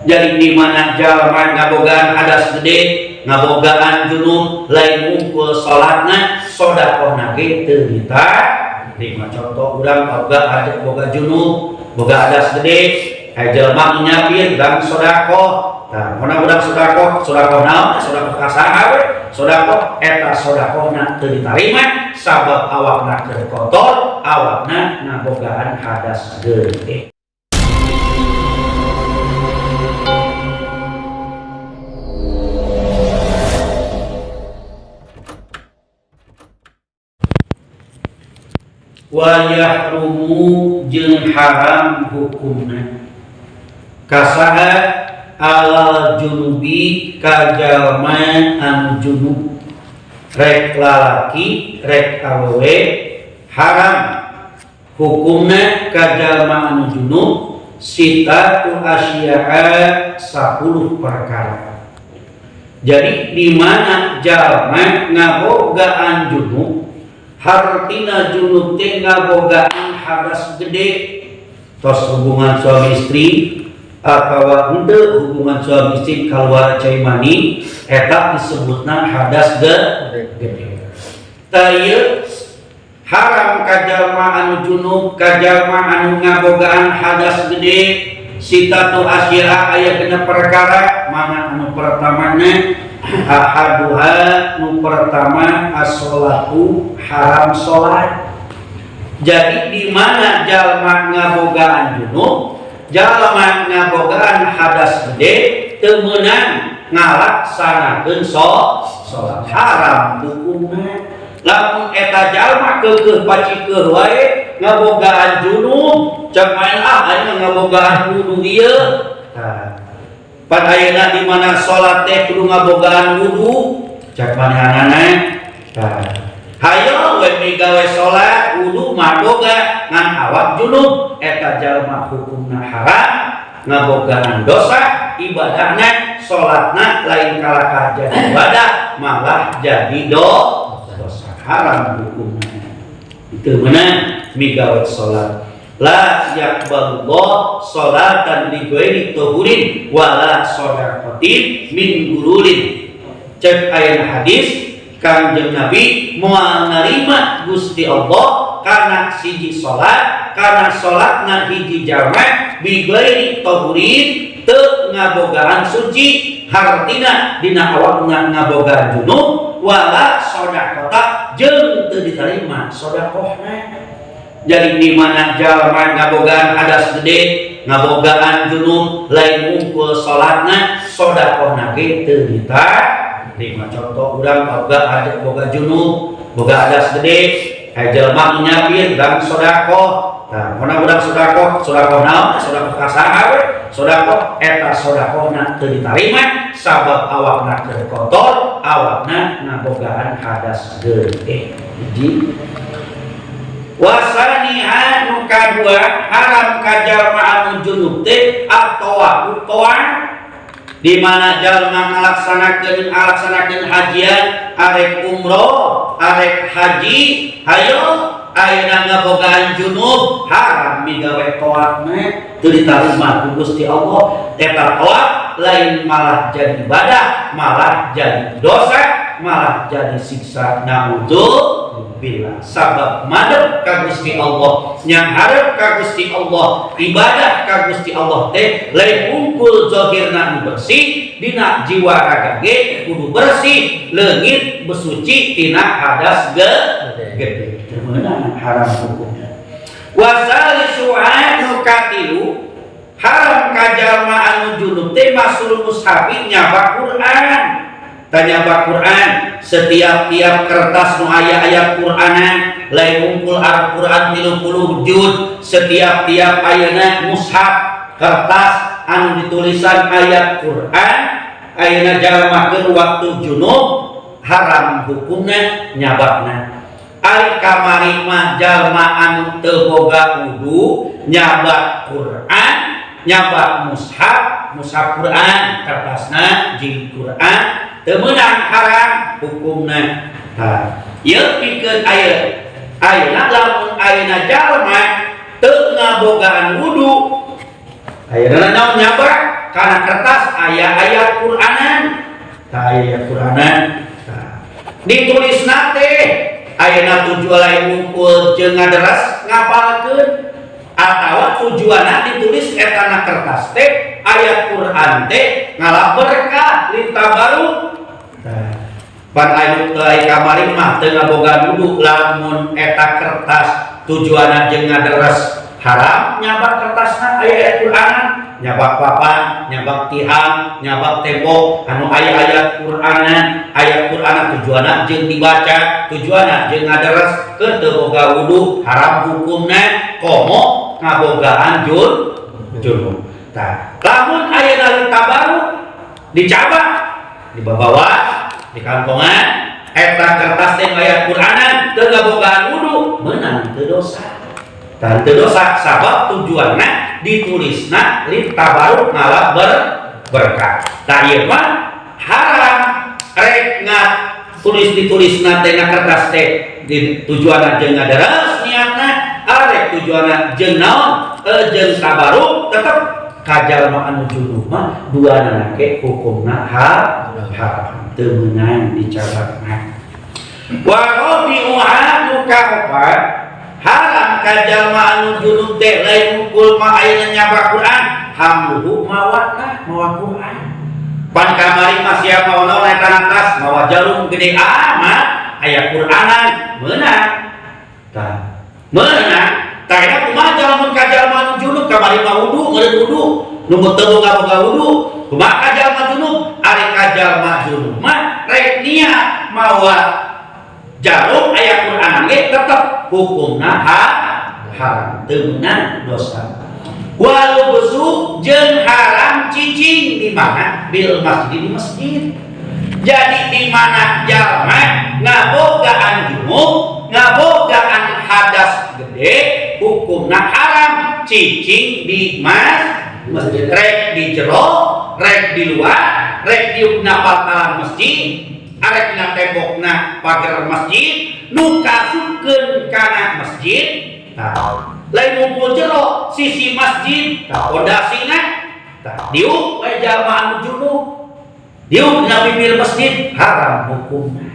Jadi di mana jalma ngabogaan hadas gede, ngabogaan junub, lain ngumpul salatna, sedekahna ge teu diterima. Contoh urang boga junub, boga hadas gede, jalma nyapieun dan sedekah. Nah, mana urang sedekah naon? Sedekah kasaha we? Sedekah eta sedekahna teu diterima sabab awakna keur kotor, awakna ngabogaan hadas gede. Wa yahrumu jeung haram hukumna kasaha alal junubi kajalma anu junub rek lalaki rek awewe haram hukumna kajalma anu junub sitatu asya'a 10 perkara. Jadi di mana jalma ngabogaan junub hartina junub teh ngabogaan hadas gede, tos hubungan suami istri atau henteu hubungan suami istri kaluar cai mani eta disebutna hadas gede. Teu haram kajalma anu junub kajalma anu ngabogaan hadas gede sitatu asya'a aya genep perkara. Mana anu pertamana ahaduha nu pertama as-sholatu haram sholat. Jadi di mana jalma ngabogaan junub, jalma ngabogaan hadas gede teu meunang ngalaksanakeun sholat haram hukumna. Lamun eta jalma keukeuh pacikeun wae ngabogaan junub, cek main aya ngabogaan wudu ieu. Pada ayeuna di mana salat teh kudu ngabogaan wudu, cek manehanana. Hayo we migawe salat wudu mah boga ngan awak junub, eta jalma hukumna haram, ngabogaan dosa, ibadahna, salatna lain kalaka jadi ibadah, malah jadi dosa haram hukumna. Itu meunang migawe salat. La yaqbalullah sholatan li ghairi tuhurin wala shadaqatin min gurulin. Cek aya hadis Kanjeng Nabi moal narima Gusti Allah karena siji salat, karena salatna hiji jama bi ghairi tuhurin teu ngabogaan suci, hartina dina awakna ngabogaan junub wala shadaqata jeung teu diterima sedekahna. Jadi di mana jalma ngabogaan hadas gede, ngabogaan junub, lain ngumpul salatna, sedekahna ge teu diterima. Contoh urang boga junub, boga hadas gede, jalma nyapieun dan sedekah. Nah, mana urang sedekah naon? Sedekah kasaha we? Sedekah eta sedekahna teu diterima sabab awakna keur kotor, awakna ngabogaan hadas gede. Hiji wasaniha nu kadua haram kajalma anu junub teh at-tawaf di mana jalma ngalaksanakeun hajian arek umroh arek haji hayo ayeuna ngabogaan junub haram migawe tawafna teu ditarima ku Gusti Allah. Eta tawaf lain malah jadi ibadah, malah jadi dosa, malah jadi siksa. Naudzubillah. Sabab madhep ka Gusti Allah, yang harap ka Gusti Allah, ibadah ka Gusti Allah teh lain unggul zahirna nu bersih, dina jiwa raga ge kudu bersih, leungit besuci tina hadas gede. Meunang haram hukumna. Wasalisu anu katilu haram kajalma anu junub teh masul mushafi nyaba Quran. Tanya Quran setiap kertas nu aya ayat Quranan lain ngumpul Al-Quran 30 juz setiap ayeuna mushaf kertas anu ditulisan ayat Quran ayeuna jalmakeun waktu junub haram hukumna nyabakna. Ari kamari mah jalma anu teu boga wudu nyabak Quran nyabak mushaf Quran kertasna jeung Quran teu meunang haram hukumna. Ieu pikeun ayeuna lamun ayeuna jalma teu ngabogaan wudu ayeuna naon nyabak karena kertas ayat-ayat Quranan. Ayat Quranan ditulis nate ayeuna tujuan lain ngumpul jeung ngaderas ngapalkeun atawa tujuanna ditulis eta na kertas teh ayat Quran teh ngalap berkah lita baru. Pan anu teu aya kamari mah teu ngaboga duduk lamun eta kertas tujuanna jeung ngaderes haram nyabak kertasna aya ayat Quran, nyabak papan, nyabak tihang, nyabak tembok anu aya ayat Quranan. Ayat Quranan tujuanna jeung dibaca, tujuanna jeung ngaderes keur teu boga wudu haram hukumna komo ngabogaan junub. Tah, lamun ayeuna lita baru dicabak, dibawa di kantongan eta kertas teh ayat Quranan teu ngabogaan wudu meunang teu dosa. Dan teu dosa sabab tujuanna ditulisna lita baru ngalap berkah. Tah ieu mah haram rek ditulisna teh na kertas teh tujuanna jeung ngaderes niatna arek tujuanna jeung naon jeung tabaruk tetep kajalma anu junub mah duana ke hukumna haram teu meunang dicabakna. Wa qadi'uha nukaopat haram kajalma anu junub teh lain mukul mah ayeuna nyabak Quran hamluhu mawa Quran. Pan kamari mah sia mawa eta tas mawa jarum gede amat aya Quranan meunang. Tah meunang tah eta kumaha lamun kajalma anu junub kamari mah wudu meureun wudu nu teu boga wudu kumaha kajalma junub ari kajalma junub mah rek niat mawa jarum aya Quranan ge tetep hukumna haram teu meunang dosa. Walau besuk jeung haram cicing di mana bil masjid di masjid. Jadi di mana jalma ngabogaan junub, ngabogaan hadas gede, hukumna haram cicing di masjid. Rek di jero, rek di luar, rek di patalan masjid, arek na tembokna pagar masjid, nu kasupkeun kana masjid. Lain ngumpul jero sisi masjid pondasina diuk we jalma anu junub diuk dina bibir masjid haram hukumna.